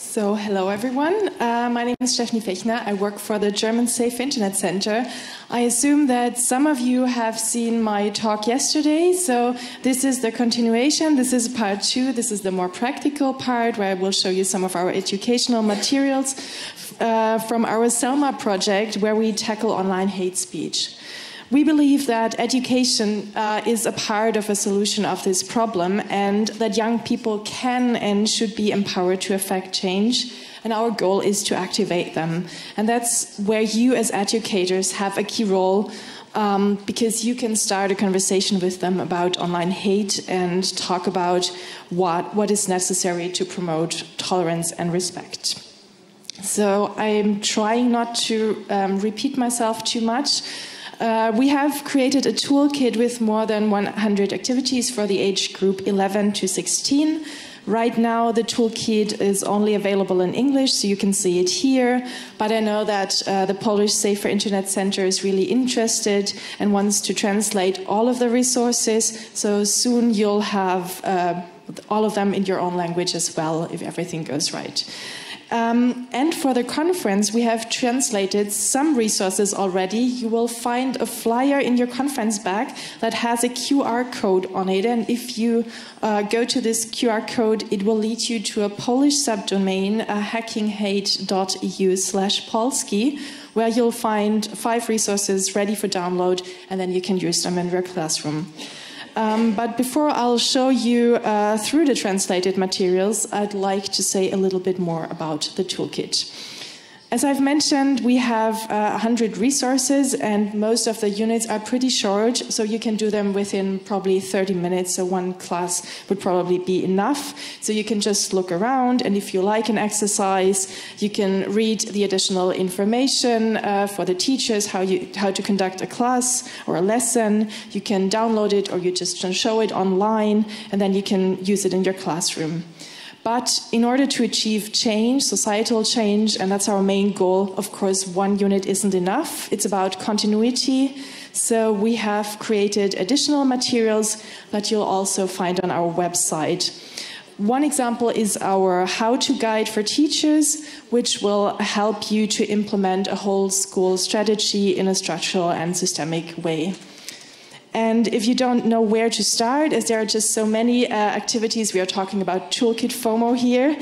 So, hello everyone. My name is Stefanie Fächner. I work for the German Safe Internet Center. I assume that some of you have seen my talk yesterday. So, this is the continuation. This is part 2. This is the more practical part where I will show you some of our educational materials from our SELMA project where we tackle online hate speech. We believe that education is a part of a solution of this problem and that young people can and should be empowered to affect change. And our goal is to activate them. And that's where you as educators have a key role because you can start a conversation with them about online hate and talk about what is necessary to promote tolerance and respect. So I'm trying not to repeat myself too much. We have created a toolkit with more than 100 activities for the age group 11 to 16. Right now, the toolkit is only available in English, so you can see it here. But I know that the Polish Safer Internet Center is really interested and wants to translate all of the resources. So soon you'll have all of them in your own language as well, if everything goes right. And for the conference, we have translated some resources already. You will find a flyer in your conference bag that has a QR code on it. And if you go to this QR code, it will lead you to a Polish subdomain, hackinghate.eu/Polski, where you'll find 5 resources ready for download, and then you can use them in your classroom. But before I'll show you through the translated materials, I'd like to say a little bit more about the toolkit. As I've mentioned, we have 100 resources and most of the units are pretty short, so you can do them within probably 30 minutes, so one class would probably be enough. So you can just look around, and if you like an exercise, you can read the additional information for the teachers, how to conduct a class or a lesson. You can download it or you just show it online, and then you can use it in your classroom. But in order to achieve change, societal change, and that's our main goal, of course, one unit isn't enough. It's about continuity. So we have created additional materials that you'll also find on our website. One example is our how-to guide for teachers, which will help you to implement a whole school strategy in a structural and systemic way. And if you don't know where to start, as there are just so many activities, we are talking about toolkit FOMO here,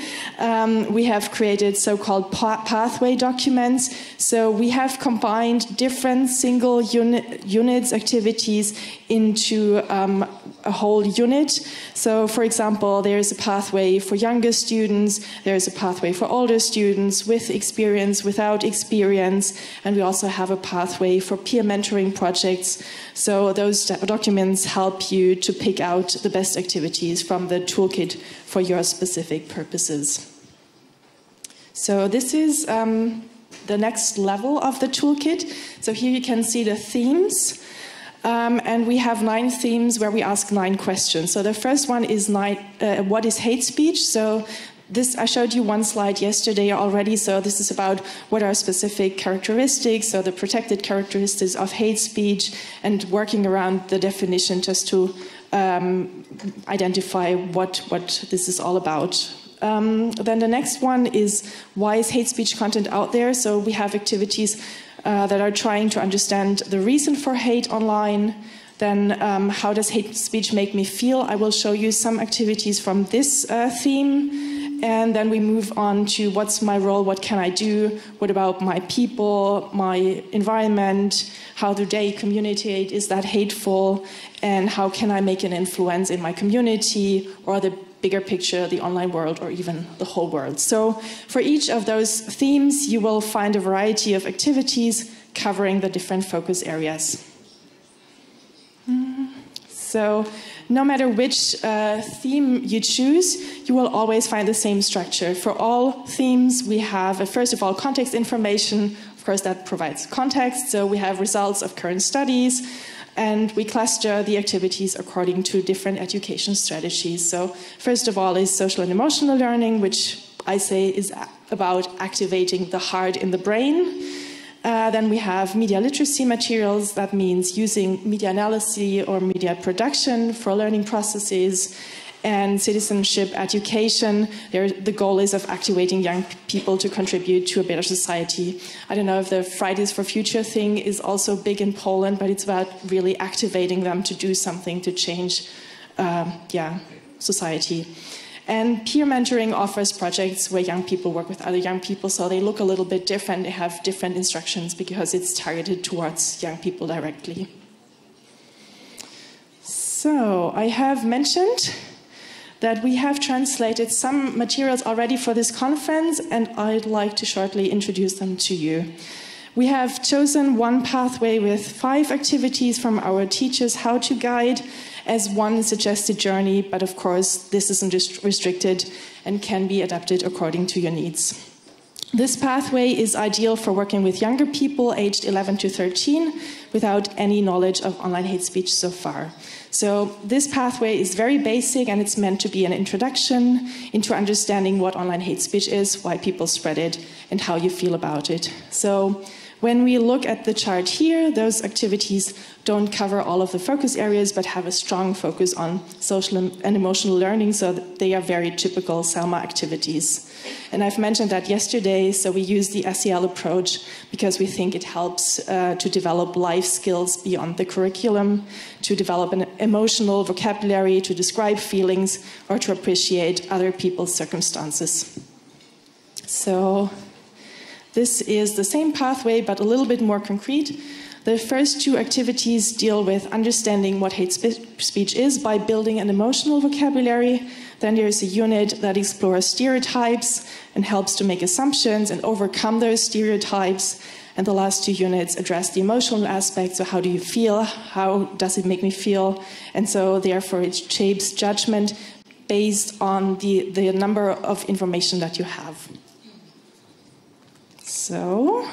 we have created so-called pathway documents. So we have combined different single units activities into a whole unit. So for example, there's a pathway for younger students, there's a pathway for older students, with experience, without experience, and we also have a pathway for peer mentoring projects. So those documents help you to pick out the best activities from the toolkit for your specific purposes. So this is the next level of the toolkit. So here you can see the themes. And we have 9 themes where we ask 9 questions. So the first one is what is hate speech? So this, I showed you one slide yesterday already, so this is about what are specific characteristics, so the protected characteristics of hate speech, and working around the definition just to identify what this is all about. Then the next one is, why is hate speech content out there? So we have activities that are trying to understand the reason for hate online. Then how does hate speech make me feel? I will show you some activities from this theme. And then we move on to what's my role, what can I do, what about my people, my environment, how do they communicate, is that hateful, and how can I make an influence in my community or the bigger picture, the online world, or even the whole world. So for each of those themes, you will find a variety of activities covering the different focus areas. So no matter which theme you choose, you will always find the same structure. For all themes, we have, first of all, context information. Of course, that provides context. So we have results of current studies, and we cluster the activities according to different education strategies. So first of all is social and emotional learning, which I say is about activating the heart in the brain. Then we have media literacy materials. That means using media analysis or media production for learning processes. and citizenship education. The goal is of activating young people to contribute to a better society. I don't know if the Fridays for Future thing is also big in Poland, but it's about really activating them to do something to change society. And peer mentoring offers projects where young people work with other young people, so they look a little bit different. They have different instructions because it's targeted towards young people directly. So I have mentioned that we have translated some materials already for this conference, and I'd like to shortly introduce them to you. We have chosen one pathway with 5 activities from our teachers' how-to guide as one suggested journey, but of course this isn't just restricted and can be adapted according to your needs. This pathway is ideal for working with younger people aged 11 to 13 without any knowledge of online hate speech so far. So this pathway is very basic, and it's meant to be an introduction into understanding what online hate speech is, why people spread it, and how you feel about it. So when we look at the chart here, those activities don't cover all of the focus areas, but have a strong focus on social and emotional learning, so they are very typical SELMA activities. And I've mentioned that yesterday, so we use the SEL approach because we think it helps to develop life skills beyond the curriculum, to develop an emotional vocabulary, to describe feelings, or to appreciate other people's circumstances. So this is the same pathway, but a little bit more concrete. The first 2 activities deal with understanding what hate speech is by building an emotional vocabulary. Then there's a unit that explores stereotypes and helps to make assumptions and overcome those stereotypes. And the last 2 units address the emotional aspects. So how do you feel? How does it make me feel? And so therefore it shapes judgment based on the number of information that you have. So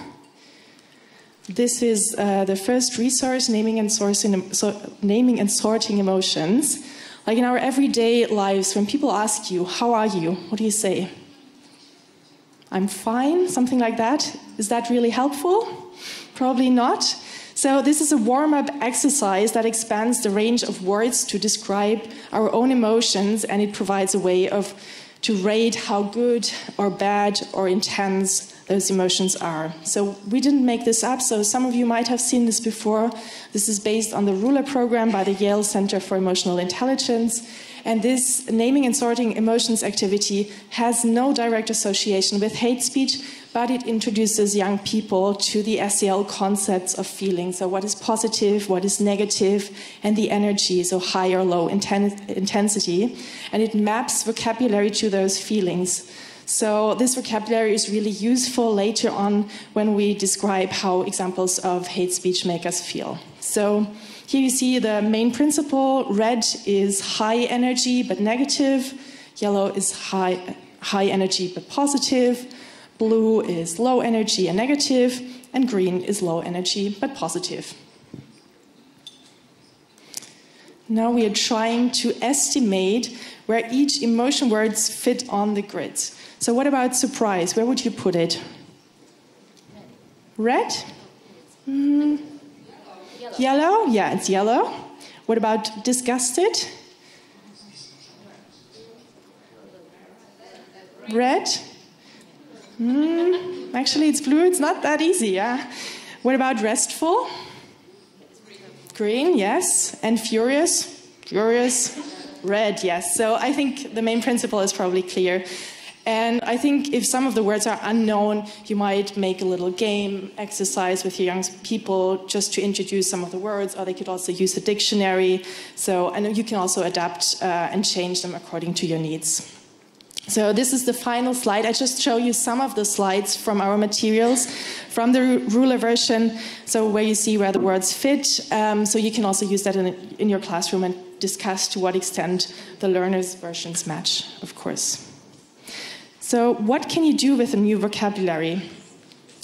this is the first resource, naming and sorting emotions. Like in our everyday lives, when people ask you, how are you? What do you say? I'm fine, something like that. Is that really helpful? Probably not. So this is a warm-up exercise that expands the range of words to describe our own emotions, and it provides a way to rate how good or bad or intense those emotions are. So we didn't make this up, so some of you might have seen this before. This is based on the Ruler program by the Yale Center for Emotional Intelligence. And this naming and sorting emotions activity has no direct association with hate speech, but it introduces young people to the SEL concepts of feeling. So what is positive, what is negative, and the energy, so high or low intensity. And it maps vocabulary to those feelings. So this vocabulary is really useful later on when we describe how examples of hate speech make us feel. So here you see the main principle. Red is high energy but negative. Yellow is high energy but positive. Blue is low energy and negative. And green is low energy but positive. Now we are trying to estimate where each emotion words fit on the grid. So what about surprise? Where would you put it? Red? Yellow? Yeah, it's yellow. What about disgusted? Red? Actually, it's blue. It's not that easy, yeah. What about restful? Green, yes. And furious? Furious. Red, yes. So I think the main principle is probably clear. And I think if some of the words are unknown, you might make a little game exercise with your young people just to introduce some of the words, or they could also use the dictionary. So, and you can also adapt and change them according to your needs. So this is the final slide. I just show you some of the slides from our materials, from the Ruler version, so where you see where the words fit. So you can also use that in your classroom and discuss to what extent the learners' versions match, of course. So what can you do with a new vocabulary?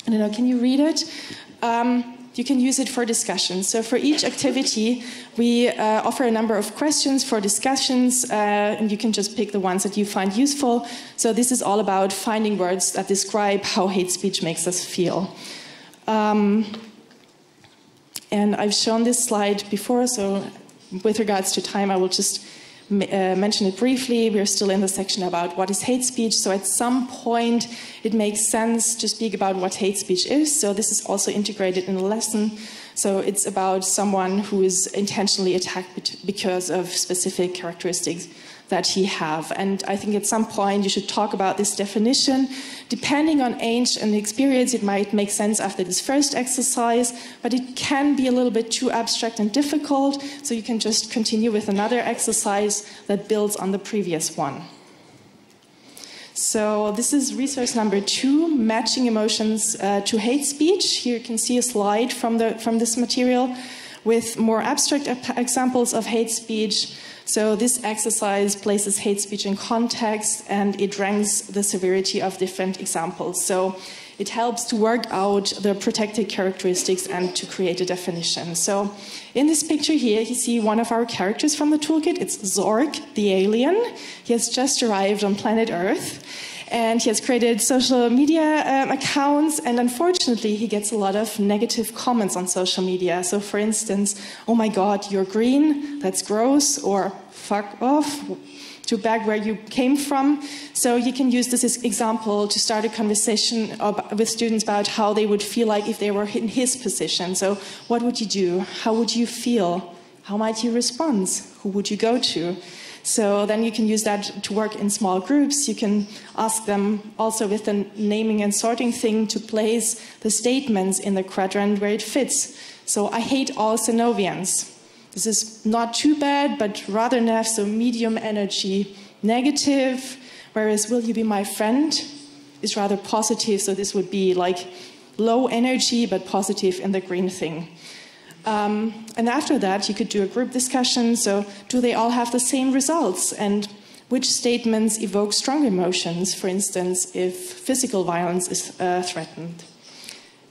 I don't know, can you read it? You can use it for discussion. So for each activity, we offer a number of questions for discussions, and you can just pick the ones that you find useful. So this is all about finding words that describe how hate speech makes us feel. And I've shown this slide before, so with regards to time, I will just mention it briefly. We're still in the section about what is hate speech. So at some point, it makes sense to speak about what hate speech is. So this is also integrated in the lesson. So it's about someone who is intentionally attacked because of specific characteristics that he have. And I think at some point you should talk about this definition. Depending on age and experience, it might make sense after this first exercise, but it can be a little bit too abstract and difficult, so you can just continue with another exercise that builds on the previous one. So this is resource number 2, matching emotions to hate speech. Here you can see a slide from this material with more abstract examples of hate speech. So this exercise places hate speech in context, and it ranks the severity of different examples. So it helps to work out the protected characteristics and to create a definition. So in this picture here, you see one of our characters from the toolkit. It's Zorg, the alien. He has just arrived on planet Earth, and he has created social media accounts, and unfortunately he gets a lot of negative comments on social media. So for instance, oh my god, you're green, that's gross, or fuck off, to back where you came from. So you can use this example to start a conversation with students about how they would feel like if they were in his position. So what would you do? How would you feel? How might you respond? Who would you go to? So then you can use that to work in small groups. You can ask them also with the naming and sorting thing to place the statements in the quadrant where it fits. So I hate all Xenovians. This is not too bad, but rather enough, so medium energy, negative, whereas will you be my friend is rather positive, so this would be like low energy, but positive in the green thing. And after that, you could do a group discussion. So do they all have the same results? And which statements evoke strong emotions, for instance, if physical violence is threatened?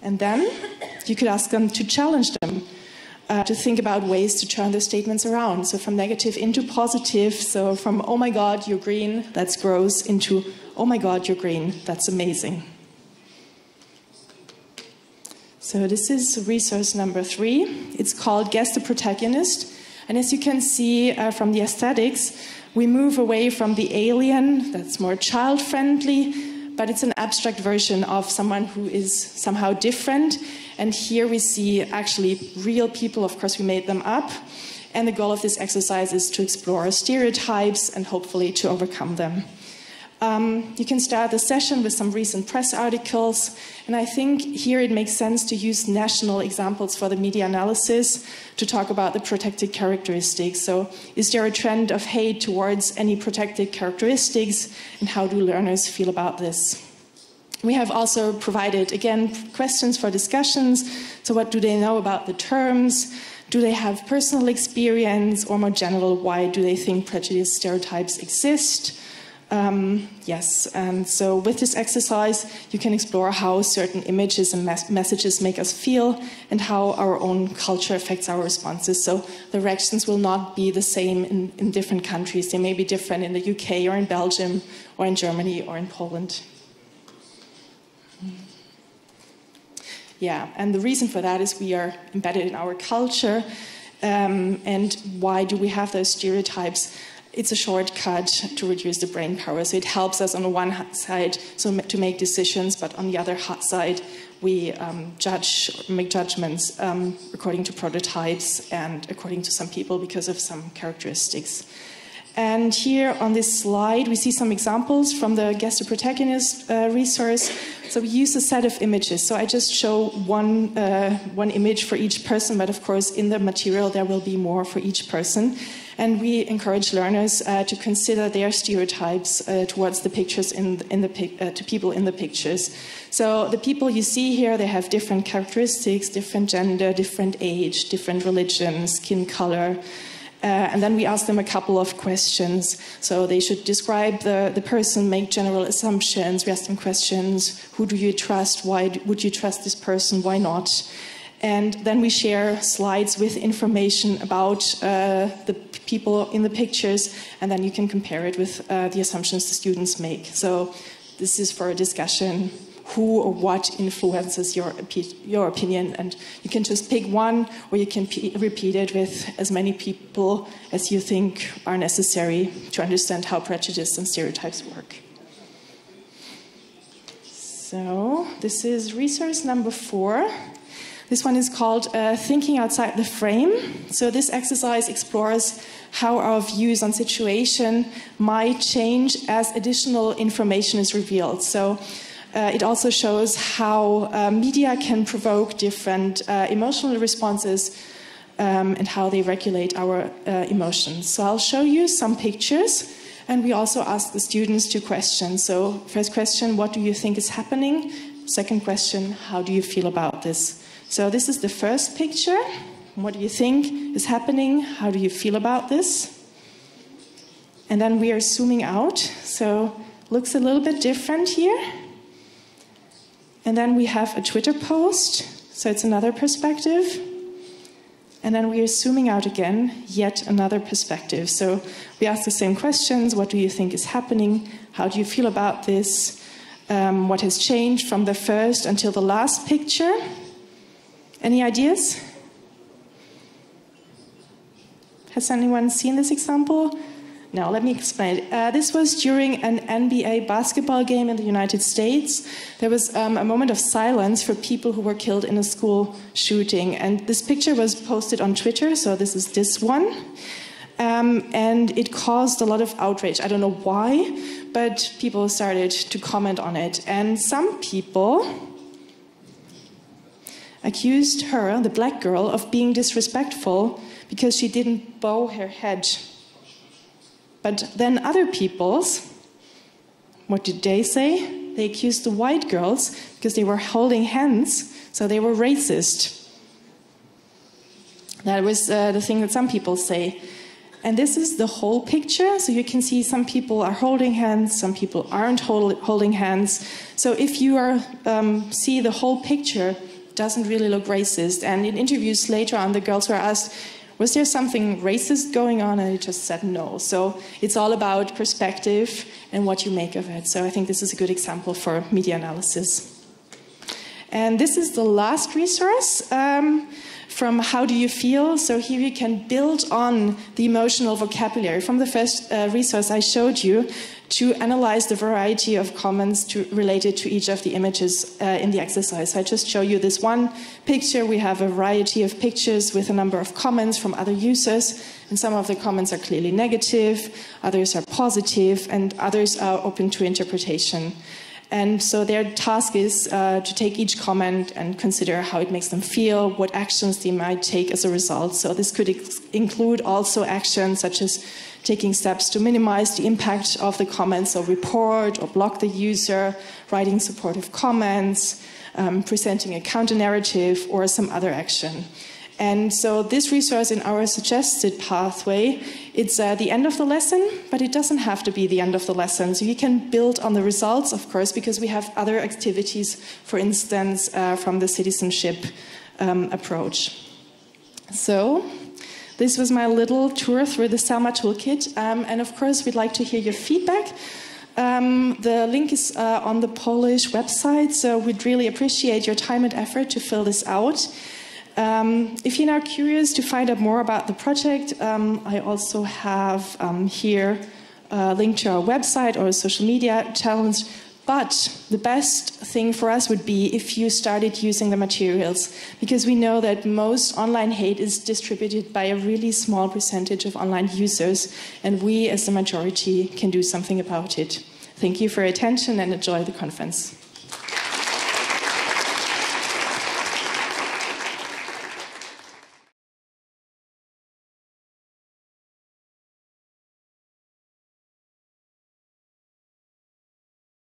And then you could ask them to challenge them, to think about ways to turn the statements around. So from negative into positive. So from, oh my God, you're green, that's gross, into, oh my God, you're green, that's amazing. So this is resource number 3. It's called Guess the Protagonist. And as you can see from the aesthetics, we move away from the alien, that's more child-friendly, but it's an abstract version of someone who is somehow different. And here we see actually real people. Of course, we made them up. And the goal of this exercise is to explore stereotypes and hopefully to overcome them. You can start the session with some recent press articles, and I think here it makes sense to use national examples for the media analysis to talk about the protected characteristics. So is there a trend of hate towards any protected characteristics, and how do learners feel about this? We have also provided, again, questions for discussions. So what do they know about the terms? Do they have personal experience, or more general, why do they think prejudice stereotypes exist? Yes, and so with this exercise, you can explore how certain images and messages make us feel and how our own culture affects our responses. So the reactions will not be the same in different countries. They may be different in the UK or in Belgium or in Germany or in Poland. Yeah, and the reason for that is we are embedded in our culture. And why do we have those stereotypes? It's a shortcut to reduce the brain power. So it helps us on the one side to make decisions, but on the other side, we make judgments according to prototypes and according to some people because of some characteristics. And here on this slide, we see some examples from the Guess the Protagonist resource. So we use a set of images. So I just show one image for each person, but of course in the material there will be more for each person. And we encourage learners to consider their stereotypes towards the pictures to people in the pictures. So the people you see here, they have different characteristics, different gender, different age, different religion, skin color. And then we ask them a couple of questions. So they should describe the person, make general assumptions. We ask them questions. Who do you trust? Why would you trust this person? Why not? And then we share slides with information about the people in the pictures, and then you can compare it with the assumptions the students make. So this is for a discussion who or what influences your opinion. And you can just pick one, or you can repeat it with as many people as you think are necessary to understand how prejudice and stereotypes work. So this is resource number 4. This one is called Thinking Outside the Frame. So this exercise explores how our views on situation might change as additional information is revealed. So it also shows how media can provoke different emotional responses and how they regulate our emotions. So I'll show you some pictures, and we also ask the students 2 questions. So first question, what do you think is happening? Second question, how do you feel about this? So this is the first picture. What do you think is happening? How do you feel about this? And then we are zooming out. So looks a little bit different here. And then we have a Twitter post. So it's another perspective. And then we are zooming out again, yet another perspective. So we ask the same questions. What do you think is happening? How do you feel about this? What has changed from the first until the last picture? Any ideas? Has anyone seen this example? No, let me explain it. This was during an NBA basketball game in the United States. There was a moment of silence for people who were killed in a school shooting. And this picture was posted on Twitter, so this is this one. And it caused a lot of outrage. I don't know why, but people started to comment on it. And some people accused her, the black girl, of being disrespectful because she didn't bow her head. But then other peoples, what did they say? They accused the white girls because they were holding hands, so they were racist. That was the thing that some people say. And this is the whole picture, so you can see some people are holding hands, some people aren't holding hands. So if you are see the whole picture, it doesn't really look racist. And in interviews later on, the girls were asked, was there something racist going on? And they just said no. So it's all about perspective and what you make of it. So I think this is a good example for media analysis. And this is the last resource from How Do You Feel? So here you can build on the emotional vocabulary from the first resource I showed you to analyze the variety of comments related to each of the images in the exercise. So I just show you this one picture. We have a variety of pictures with a number of comments from other users, and some of the comments are clearly negative, others are positive, and others are open to interpretation. And so their task is to take each comment and consider how it makes them feel, what actions they might take as a result. So this could include also actions such as taking steps to minimize the impact of the comments, or report or block the user, writing supportive comments, presenting a counter-narrative, or some other action. And so this resource in our suggested pathway, it's the end of the lesson, but it doesn't have to be the end of the lesson. So you can build on the results, of course, because we have other activities, for instance, from the citizenship approach. So this was my little tour through the SELMA Toolkit. And of course, we'd like to hear your feedback. The link is on the Polish website, so we'd really appreciate your time and effort to fill this out. If you're now curious to find out more about the project, I also have here a link to our website or a social media challenge. But the best thing for us would be if you started using the materials, because we know that most online hate is distributed by a really small percentage of online users, and we as the majority can do something about it. Thank you for your attention and enjoy the conference.